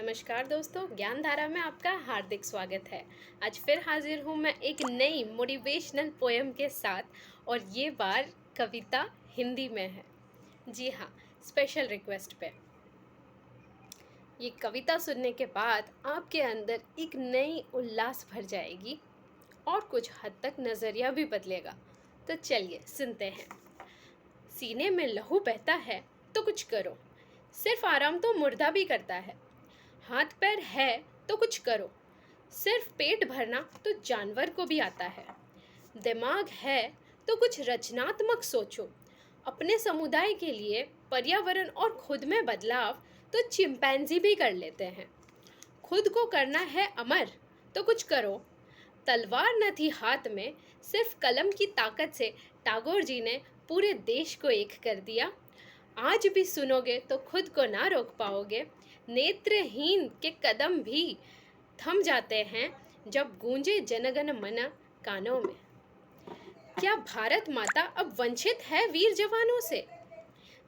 नमस्कार दोस्तों, ज्ञान धारा में आपका हार्दिक स्वागत है। आज फिर हाजिर हूँ मैं एक नई मोटिवेशनल पोएम के साथ और ये बार कविता हिंदी में है। जी हाँ, स्पेशल रिक्वेस्ट पे। ये कविता सुनने के बाद आपके अंदर एक नई उल्लास भर जाएगी और कुछ हद तक नज़रिया भी बदलेगा। तो चलिए सुनते हैं। सीने में लहू बहता है तो कुछ करो, सिर्फ आराम तो मुर्दा भी करता है। हाथ पैर है तो कुछ करो, सिर्फ पेट भरना तो जानवर को भी आता है। दिमाग है तो कुछ रचनात्मक सोचो, अपने समुदाय के लिए पर्यावरण और खुद में बदलाव तो चिंपैंजी भी कर लेते हैं। खुद को करना है अमर तो कुछ करो, तलवार न थी हाथ में, सिर्फ कलम की ताकत से टैगोर जी ने पूरे देश को एक कर दिया। आज भी सुनोगे तो खुद को ना रोक पाओगे, नेत्रहीन के कदम भी थम जाते हैं जब गूंजे जनगण मन कानों में। क्या भारत माता अब वंचित है वीर जवानों से?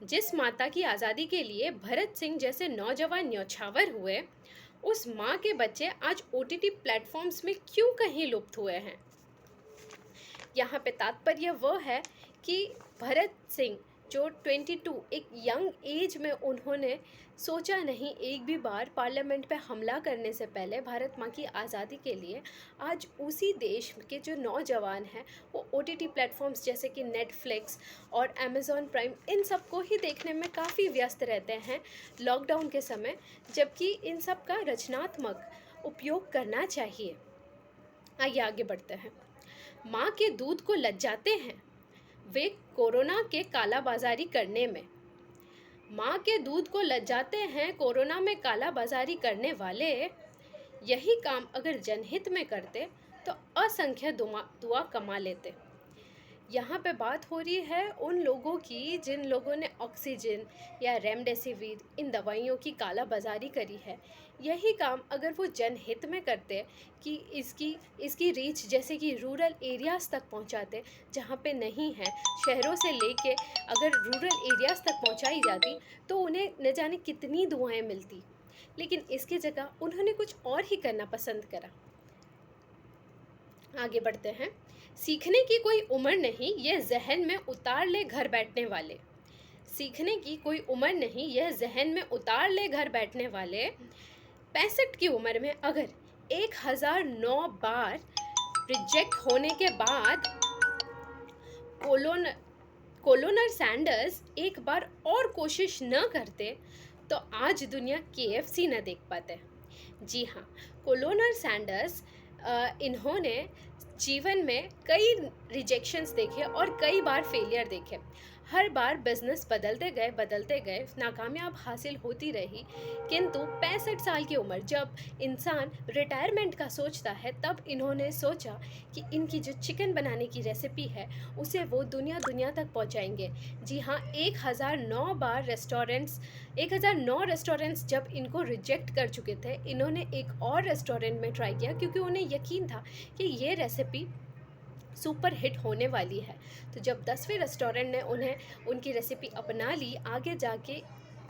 जिस माता की आज़ादी के लिए भरत सिंह जैसे नौजवान न्यौछावर हुए, उस माँ के बच्चे आज ओटीटी प्लेटफॉर्म्स में क्यों कहीं लुप्त हुए हैं? यहाँ पे तात्पर्य वो है कि भरत सिंह जो 22 एक यंग एज में उन्होंने सोचा नहीं एक भी बार पार्लियामेंट पे हमला करने से पहले भारत माँ की आज़ादी के लिए, आज उसी देश के जो नौजवान हैं वो ओटीटी प्लेटफॉर्म्स जैसे कि नेटफ्लिक्स और अमेज़ॉन प्राइम इन सब को ही देखने में काफ़ी व्यस्त रहते हैं लॉकडाउन के समय, जबकि इन सब का रचनात्मक उपयोग करना चाहिए। आइए आगे बढ़ते हैं। माँ के दूध को लज्जाते हैं वे कोरोना के कालाबाजारी करने में। माँ के दूध को लज्जाते हैं कोरोना में कालाबाजारी करने वाले। यही काम अगर जनहित में करते तो असंख्य दुआ कमा लेते। यहाँ पे बात हो रही है उन लोगों की जिन लोगों ने ऑक्सीजन या रेमडेसिविर इन दवाइयों की कालाबाजारी करी है। यही काम अगर वो जनहित में करते कि इसकी रीच जैसे कि रूरल एरियाज़ तक पहुँचाते जहाँ पे नहीं है, शहरों से लेके अगर रूरल एरियाज़ तक पहुँचाई जाती तो उन्हें न जाने कितनी दुआएं मिलती। लेकिन इसकी जगह उन्होंने कुछ और ही करना पसंद करा। आगे बढ़ते हैं। सीखने की कोई उम्र नहीं, यह जहन में उतार ले घर बैठने वाले। सीखने की कोई उम्र नहीं, यह जहन में उतार ले घर बैठने वाले। 65 की उम्र में अगर 1009 बार रिजेक्ट होने के बाद कोलोनर सैंडर्स एक बार और कोशिश न करते तो आज दुनिया केएफसी न देख पाते। जी हाँ, कोलोनर सैंडर्स इन्होंने जीवन में कई रिजेक्शंस देखे और कई बार फेलियर देखे। हर बार बिजनेस बदलते गए, नाकामयाब हासिल होती रही। किंतु 65 साल की उम्र जब इंसान रिटायरमेंट का सोचता है तब इन्होंने सोचा कि इनकी जो चिकन बनाने की रेसिपी है उसे वो दुनिया तक पहुंचाएंगे। जी हाँ, 1009 रेस्टोरेंट्स जब इनको रिजेक्ट कर चुके थे, इन्होंने एक और रेस्टोरेंट में ट्राई किया क्योंकि उन्हें यकीन था कि ये रेसिपी सुपर हिट होने वाली है। तो जब 10वें रेस्टोरेंट ने उनकी रेसिपी अपना ली, आगे जाके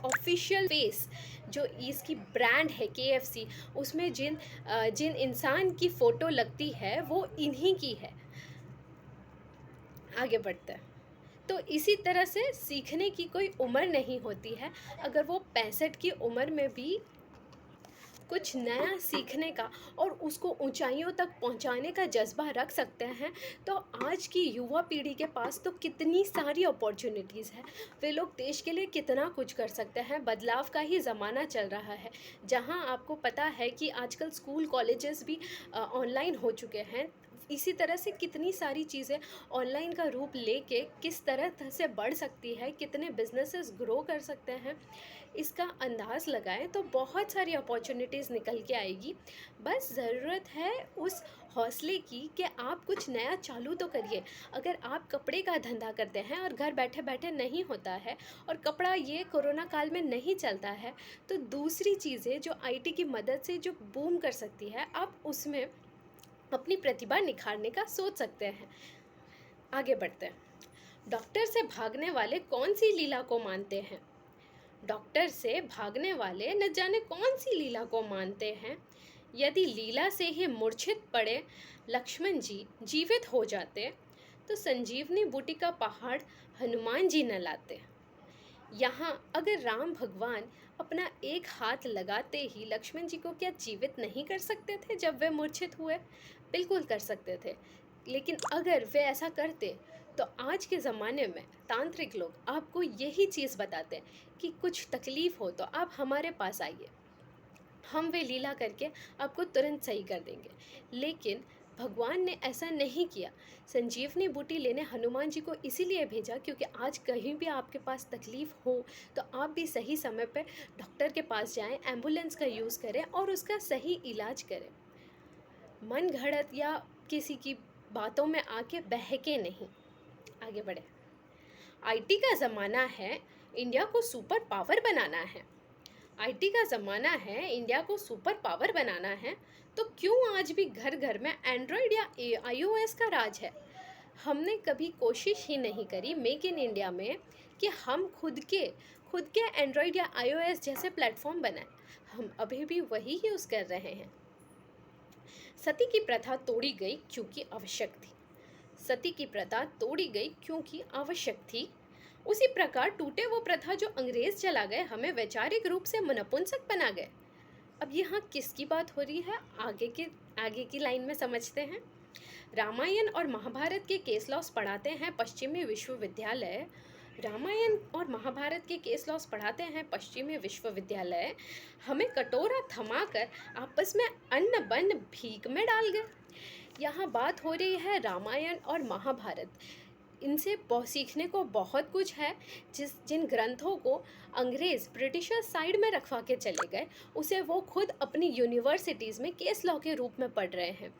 ऑफिशियल फेस जो इसकी ब्रांड है केएफसी, उसमें जिन इंसान की फ़ोटो लगती है वो इन्हीं की है। आगे बढ़ते हैं। तो इसी तरह से सीखने की कोई उम्र नहीं होती है। अगर वो 65 की उम्र में भी कुछ नया सीखने का और उसको ऊंचाइयों तक पहुंचाने का जज्बा रख सकते हैं तो आज की युवा पीढ़ी के पास तो कितनी सारी अपॉर्चुनिटीज़ है। वे लोग देश के लिए कितना कुछ कर सकते हैं। बदलाव का ही ज़माना चल रहा है जहां आपको पता है कि आजकल स्कूल कॉलेजेस भी ऑनलाइन हो चुके हैं। इसी तरह से कितनी सारी चीज़ें ऑनलाइन का रूप लेके किस तरह से बढ़ सकती है, कितने बिजनेसेस ग्रो कर सकते हैं, इसका अंदाज़ लगाएं तो बहुत सारी अपॉर्चुनिटीज़ निकल के आएगी। बस ज़रूरत है उस हौसले की कि आप कुछ नया चालू तो करिए। अगर आप कपड़े का धंधा करते हैं और घर बैठे बैठे नहीं होता है और कपड़ा ये कोरोना काल में नहीं चलता है तो दूसरी चीज़ें जो आईटी की मदद से जो बूम कर सकती है, आप उसमें अपनी प्रतिभा निखारने का सोच सकते हैं। आगे बढ़ते हैं। डॉक्टर से भागने वाले कौन सी लीला को मानते हैं? डॉक्टर से भागने वाले न जाने कौन सी लीला को मानते हैं। यदि लीला से ही मूर्छित पड़े लक्ष्मण जी जीवित हो जाते तो संजीवनी बूटी का पहाड़ हनुमान जी न लाते। यहाँ अगर राम भगवान अपना एक हाथ लगाते ही लक्ष्मण जी को क्या जीवित नहीं कर सकते थे जब वे मूर्छित हुए? बिल्कुल कर सकते थे। लेकिन अगर वे ऐसा करते तो आज के ज़माने में तांत्रिक लोग आपको यही चीज़ बताते हैं कि कुछ तकलीफ़ हो तो आप हमारे पास आइए, हम वे लीला करके आपको तुरंत सही कर देंगे। लेकिन भगवान ने ऐसा नहीं किया। संजीवनी बूटी लेने हनुमान जी को इसीलिए भेजा क्योंकि आज कहीं भी आपके पास तकलीफ़ हो तो आप भी सही समय पे डॉक्टर के पास जाएं, एम्बुलेंस का यूज़ करें और उसका सही इलाज करें। मन घड़त या किसी की बातों में आके बहके नहीं। आगे बढ़े। आईटी का ज़माना है, इंडिया को सुपर पावर बनाना है। आईटी का ज़माना है, इंडिया को सुपर पावर बनाना है, तो क्यों आज भी घर घर में एंड्रॉयड या आईओएस का राज है? हमने कभी कोशिश ही नहीं करी मेक इन इंडिया में कि हम खुद के एंड्रॉयड या आईओएस जैसे प्लेटफॉर्म बनाएं। हम अभी भी वही यूज़ कर रहे हैं। सती की प्रथा तोड़ी गई क्योंकि आवश्यक थी। सती की प्रथा तोड़ी गई क्योंकि आवश्यक थी। उसी प्रकार टूटे वो प्रथा जो अंग्रेज चला गए हमें वैचारिक रूप से मनपुंसक बना गए। अब यहाँ किसकी बात हो रही है आगे की लाइन में समझते हैं। रामायण और महाभारत के केस लॉस पढ़ाते हैं पश्चिमी विश्वविद्यालय। रामायण और महाभारत के केस लॉस पढ़ाते हैं पश्चिमी विश्वविद्यालय। हमें कटोरा थमाकर आपस में अन्न बन भीख में डाल गए। यहाँ बात हो रही है रामायण और महाभारत। इनसे सीखने को बहुत कुछ है। जिन ग्रंथों को अंग्रेज़ ब्रिटिशर साइड में रखवा के चले गए उसे वो खुद अपनी यूनिवर्सिटीज़ में केस लॉ के रूप में पढ़ रहे हैं।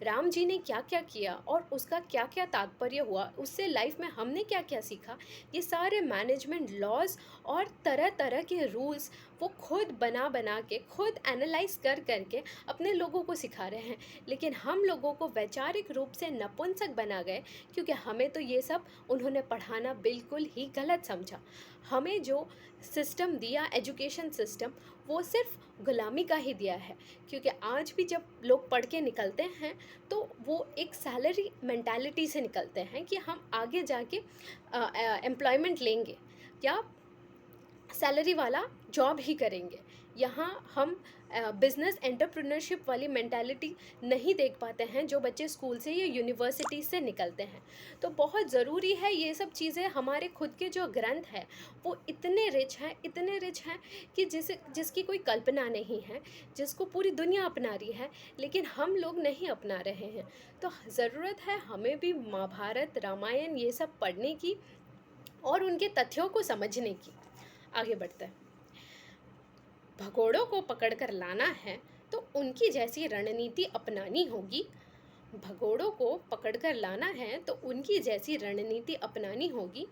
राम जी ने क्या क्या किया और उसका क्या क्या तात्पर्य हुआ, उससे लाइफ में हमने क्या क्या सीखा, ये सारे मैनेजमेंट लॉज और तरह तरह के रूल्स वो खुद बना बना के खुद एनालाइज कर करके अपने लोगों को सिखा रहे हैं। लेकिन हम लोगों को वैचारिक रूप से नपुंसक बना गए क्योंकि हमें तो ये सब उन्होंने पढ़ाना बिल्कुल ही गलत समझा। हमें जो सिस्टम दिया एजुकेशन सिस्टम वो सिर्फ गुलामी का ही दिया है। क्योंकि आज भी जब लोग पढ़ के निकलते हैं तो वो एक सैलरी मेंटालिटी से निकलते हैं कि हम आगे जाके एम्प्लॉयमेंट लेंगे या सैलरी वाला जॉब ही करेंगे। यहाँ हम बिज़नेस एंटरप्रेन्योरशिप वाली मेंटालिटी नहीं देख पाते हैं जो बच्चे स्कूल से या यूनिवर्सिटी से निकलते हैं। तो बहुत ज़रूरी है ये सब चीज़ें। हमारे खुद के जो ग्रंथ हैं वो इतने रिच हैं कि जिसकी कोई कल्पना नहीं है, जिसको पूरी दुनिया अपना रही है लेकिन हम लोग नहीं अपना रहे हैं। तो ज़रूरत है हमें भी महाभारत रामायण ये सब पढ़ने की और उनके तथ्यों को समझने की। आगे बढ़ते हैं। भगोड़ों को पकड़कर लाना है तो उनकी जैसी रणनीति अपनानी होगी। भगोड़ों को पकड़कर लाना है तो उनकी जैसी रणनीति अपनानी होगी।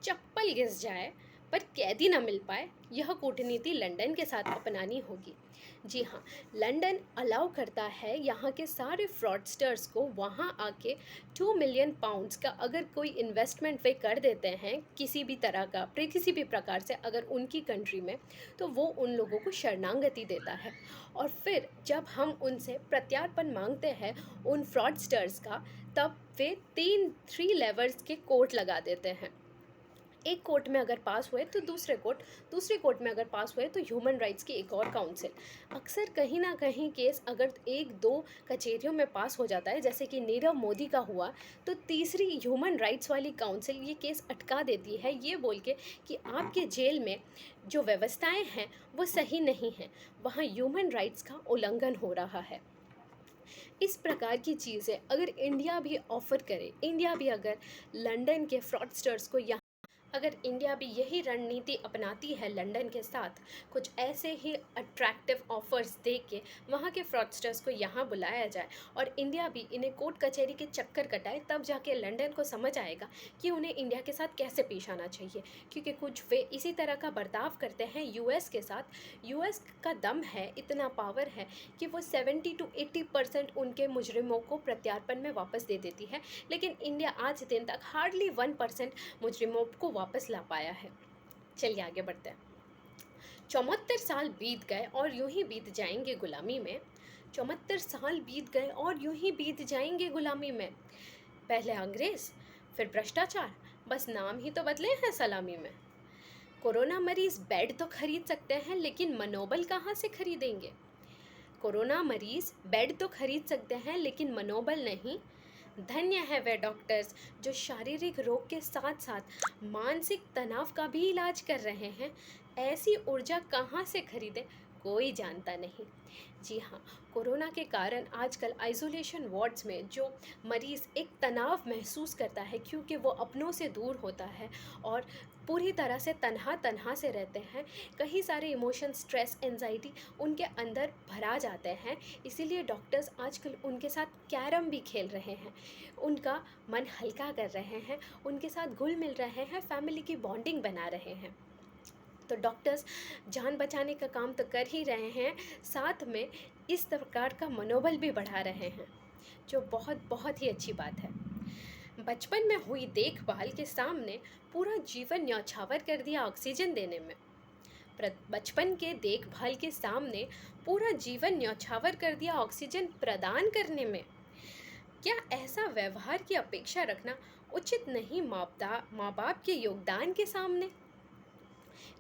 चप्पल घिस जाए पर कैदी ना मिल पाए, यह कूटनीति लंदन के साथ अपनानी होगी। जी हाँ, लंदन अलाउ करता है यहाँ के सारे फ्रॉडस्टर्स को वहाँ आके 2 मिलियन पाउंड्स का अगर कोई इन्वेस्टमेंट वे कर देते हैं किसी भी तरह का किसी भी प्रकार से अगर उनकी कंट्री में, तो वो उन लोगों को शरणागति देता है। और फिर जब हम उनसे प्रत्यार्पण मांगते हैं उन फ्रॉडस्टर्स का, तब वे 3 लेवल्स के कोर्ट लगा देते हैं। एक कोर्ट में अगर पास हुए तो दूसरे कोर्ट में अगर पास हुए तो ह्यूमन राइट्स की एक और काउंसिल। अक्सर कहीं ना कहीं केस अगर 1-2 कचहरियों में पास हो जाता है जैसे कि नीरव मोदी का हुआ, तो तीसरी ह्यूमन राइट्स वाली काउंसिल ये केस अटका देती है ये बोल के कि आपके जेल में जो व्यवस्थाएं हैं वो सही नहीं हैं, वहाँ ह्यूमन राइट्स का उल्लंघन हो रहा है। इस प्रकार की चीज़ें अगर इंडिया भी ऑफ़र करे, इंडिया भी अगर लंदन के फ्रॉडस्टर्स को यहाँ अगर इंडिया भी यही रणनीति अपनाती है लंदन के साथ, कुछ ऐसे ही अट्रैक्टिव ऑफर्स दे के वहाँ के फ्रॉडस्टर्स को यहाँ बुलाया जाए और इंडिया भी इन्हें कोर्ट कचहरी के चक्कर कटाए, तब जाके लंदन को समझ आएगा कि उन्हें इंडिया के साथ कैसे पेश आना चाहिए। क्योंकि कुछ वे इसी तरह का बर्ताव करते हैं यूएस के साथ। यूएस का दम है, इतना पावर है कि वो 70 to 80% उनके मुजरिमों को प्रत्यार्पण में वापस दे देती है। लेकिन इंडिया आज दिन तक हार्डली 1% मुजरिमों को वापस ला पाया है। चलिए आगे बढ़ते हैं। 74 साल बीत गए और यूं ही बीत जाएंगे गुलामी में। 74 साल बीत गए और यूं ही बीत जाएंगे गुलामी में। पहले अंग्रेज, फिर भ्रष्टाचार, बस नाम ही तो बदले हैं सलामी में। कोरोना मरीज बेड तो खरीद सकते हैं, लेकिन मनोबल कहाँ से खरीदेंगे। कोरोना मरीज बेड तो खरीद सकते हैं, लेकिन मनोबल नहीं। धन्य है वे डॉक्टर्स जो शारीरिक रोग के साथ साथ मानसिक तनाव का भी इलाज कर रहे हैं। ऐसी ऊर्जा कहाँ से खरीदे, कोई जानता नहीं। जी हाँ, कोरोना के कारण आजकल आइसोलेशन वार्ड्स में जो मरीज़ एक तनाव महसूस करता है, क्योंकि वो अपनों से दूर होता है और पूरी तरह से तन्हा तन्हा से रहते हैं। कई सारे इमोशन, स्ट्रेस, एंजाइटी उनके अंदर भरा जाते हैं। इसीलिए डॉक्टर्स आजकल उनके साथ कैरम भी खेल रहे हैं, उनका मन हल्का कर रहे हैं, उनके साथ घुल मिल रहे हैं, फैमिली की बॉन्डिंग बना रहे हैं। तो डॉक्टर्स जान बचाने का काम तो कर ही रहे हैं, साथ में इस प्रकार का मनोबल भी बढ़ा रहे हैं, जो बहुत बहुत ही अच्छी बात है। बचपन में हुई देखभाल के सामने पूरा जीवन न्यौछावर कर दिया ऑक्सीजन देने में। बचपन के देखभाल के सामने पूरा जीवन न्यौछावर कर दिया ऑक्सीजन प्रदान करने में। क्या ऐसा व्यवहार की अपेक्षा रखना उचित नहीं माँ बाप के योगदान के सामने।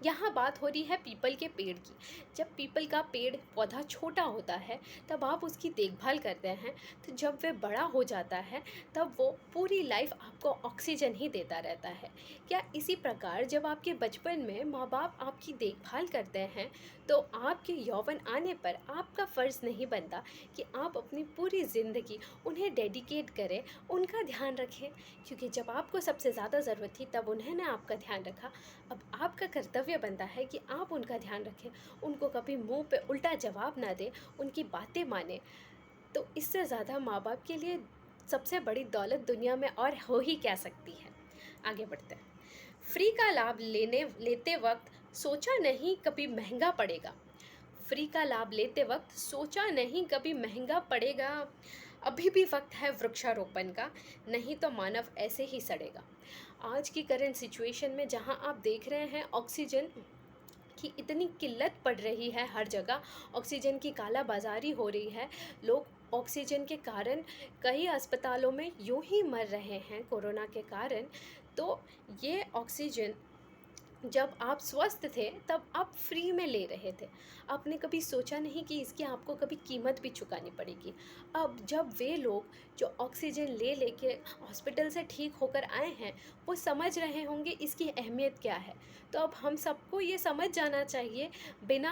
यहाँ बात हो रही है पीपल के पेड़ की। जब पीपल का पेड़ पौधा छोटा होता है तब आप उसकी देखभाल करते हैं, तो जब वह बड़ा हो जाता है तब वो पूरी लाइफ आपको ऑक्सीजन ही देता रहता है। क्या इसी प्रकार जब आपके बचपन में माँ बाप आपकी देखभाल करते हैं, तो आपके यौवन आने पर आपका फ़र्ज़ नहीं बनता कि आप अपनी पूरी ज़िंदगी उन्हें डेडिकेट करें, उनका ध्यान रखें। क्योंकि जब आपको सबसे ज़्यादा ज़रूरत थी तब उन्होंने आपका ध्यान रखा। अब आपका कर्तव्य बनता है कि आप उनका ध्यान रखें, उनको कभी मुंह पे उल्टा जवाब ना दें, उनकी बातें माने। तो इससे ज़्यादा माँ बाप के लिए सबसे बड़ी दौलत दुनिया में और हो ही क्या सकती है। आगे बढ़ते हैं। फ्री का लाभ लेते वक्त सोचा नहीं कभी महंगा पड़ेगा। फ्री का लाभ लेते वक्त सोचा नहीं कभी महंगा पड़ेगा। अभी भी वक्त है वृक्षारोपण का, नहीं तो मानव ऐसे ही सड़ेगा। आज की करंट सिचुएशन में जहां आप देख रहे हैं ऑक्सीजन की इतनी किल्लत पड़ रही है, हर जगह ऑक्सीजन की काला बाजारी हो रही है। लोग ऑक्सीजन के कारण कई अस्पतालों में यूं ही मर रहे हैं कोरोना के कारण। तो ये ऑक्सीजन जब आप स्वस्थ थे तब आप फ्री में ले रहे थे, आपने कभी सोचा नहीं कि इसकी आपको कभी कीमत भी चुकानी पड़ेगी। अब जब वे लोग जो ऑक्सीजन ले लेके हॉस्पिटल से ठीक होकर आए हैं, वो समझ रहे होंगे इसकी अहमियत क्या है। तो अब हम सबको ये समझ जाना चाहिए बिना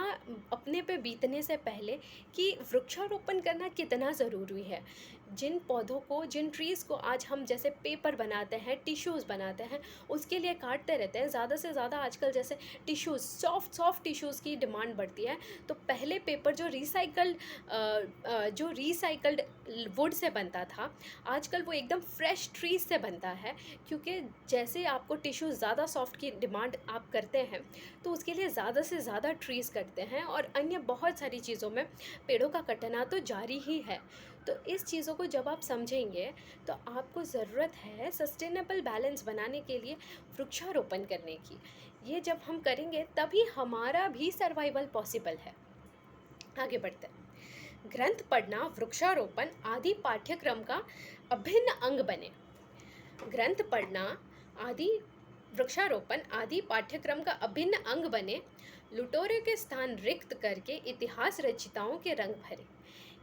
अपने पे बीतने से पहले कि वृक्षारोपण करना कितना ज़रूरी है। जिन पौधों को, जिन ट्रीज़ को आज हम जैसे पेपर बनाते हैं, टिश्यूज़ बनाते हैं, उसके लिए काटते रहते हैं। ज़्यादा से ज़्यादा आजकल जैसे टिश्यूज़, सॉफ्ट टिश्यूज़ की डिमांड बढ़ती है। तो पहले पेपर जो रिसाइकल्ड वुड से बनता था, आजकल वो एकदम फ्रेश ट्रीज से बनता है। क्योंकि जैसे आपको टिश्यू ज़्यादा सॉफ्ट की डिमांड आप करते हैं, तो उसके लिए ज़्यादा से ज़्यादा ट्रीज़ करते हैं, और अन्य बहुत सारी चीज़ों में पेड़ों का कटना तो जारी ही है। तो इस चीज़ों को जब आप समझेंगे तो आपको ज़रूरत है सस्टेनेबल बैलेंस बनाने के लिए वृक्षारोपण करने की। ये जब हम करेंगे तभी हमारा भी सर्वाइवल पॉसिबल है। आगे बढ़ते हैं। ग्रंथ पढ़ना, वृक्षारोपण आदि पाठ्यक्रम का अभिन्न अंग बने। ग्रंथ पढ़ना आदि वृक्षारोपण आदि पाठ्यक्रम का अभिन्न अंग बने। लुटोरे के स्थान रिक्त करके इतिहास रचिताओं के रंग भरे।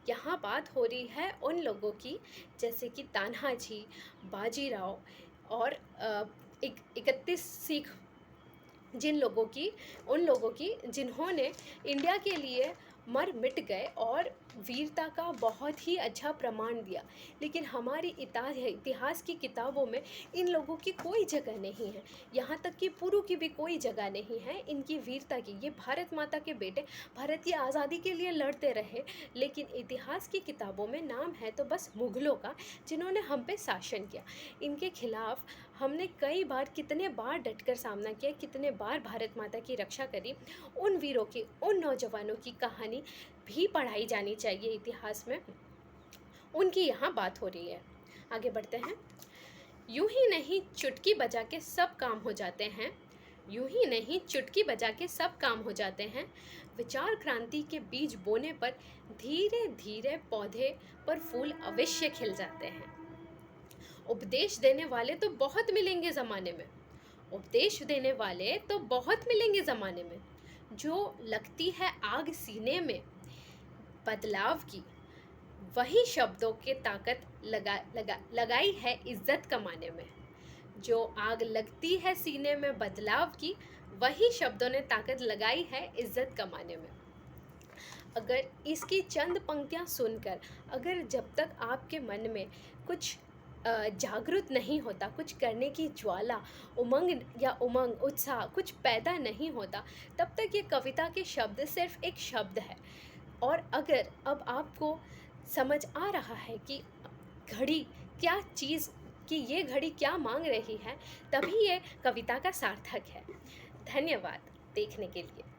यहाँ बात हो रही है उन लोगों की जैसे कि तान्हाजी, बाजीराव और 31 सिख, उन लोगों की जिन्होंने इंडिया के लिए मर मिट गए और वीरता का बहुत ही अच्छा प्रमाण दिया। लेकिन हमारी इतिहास की किताबों में इन लोगों की कोई जगह नहीं है, यहाँ तक कि पुरु की भी कोई जगह नहीं है इनकी वीरता की। ये भारत माता के बेटे भारत की आज़ादी के लिए लड़ते रहे, लेकिन इतिहास की किताबों में नाम है तो बस मुग़लों का, जिन्होंने हम पे शासन किया। इनके खिलाफ हमने कई बार, कितने बार डटकर सामना किया, कितने बार भारत माता की रक्षा करी। उन वीरों की, उन नौजवानों की कहानी भी पढ़ाई जानी चाहिए इतिहास में, उनकी यहाँ बात हो रही है। आगे बढ़ते हैं। यूं ही नहीं चुटकी बजा के सब काम हो जाते हैं, यूं ही नहीं, चुटकी बजा के सब काम हो जाते हैं। विचार क्रांति के बीज बोने पर धीरे धीरे पौधे पर फूल अवश्य खिल जाते हैं। उपदेश देने वाले तो बहुत मिलेंगे ज़माने में। उपदेश देने वाले तो बहुत मिलेंगे ज़माने में। जो लगती है आग सीने में बदलाव की, वही शब्दों के ताकत लगाई है इज्जत कमाने में। जो आग लगती है सीने में बदलाव की, वही शब्दों ने ताकत लगाई है इज्जत कमाने में। अगर इसकी चंद पंक्तियाँ सुनकर, अगर जब तक आपके मन में कुछ जागृत नहीं होता, कुछ करने की ज्वाला, उमंग उत्साह कुछ पैदा नहीं होता, तब तक ये कविता के शब्द सिर्फ एक शब्द है। और अगर अब आपको समझ आ रहा है कि घड़ी क्या चीज़, कि ये घड़ी क्या मांग रही है, तभी ये कविता का सार्थक है। धन्यवाद देखने के लिए।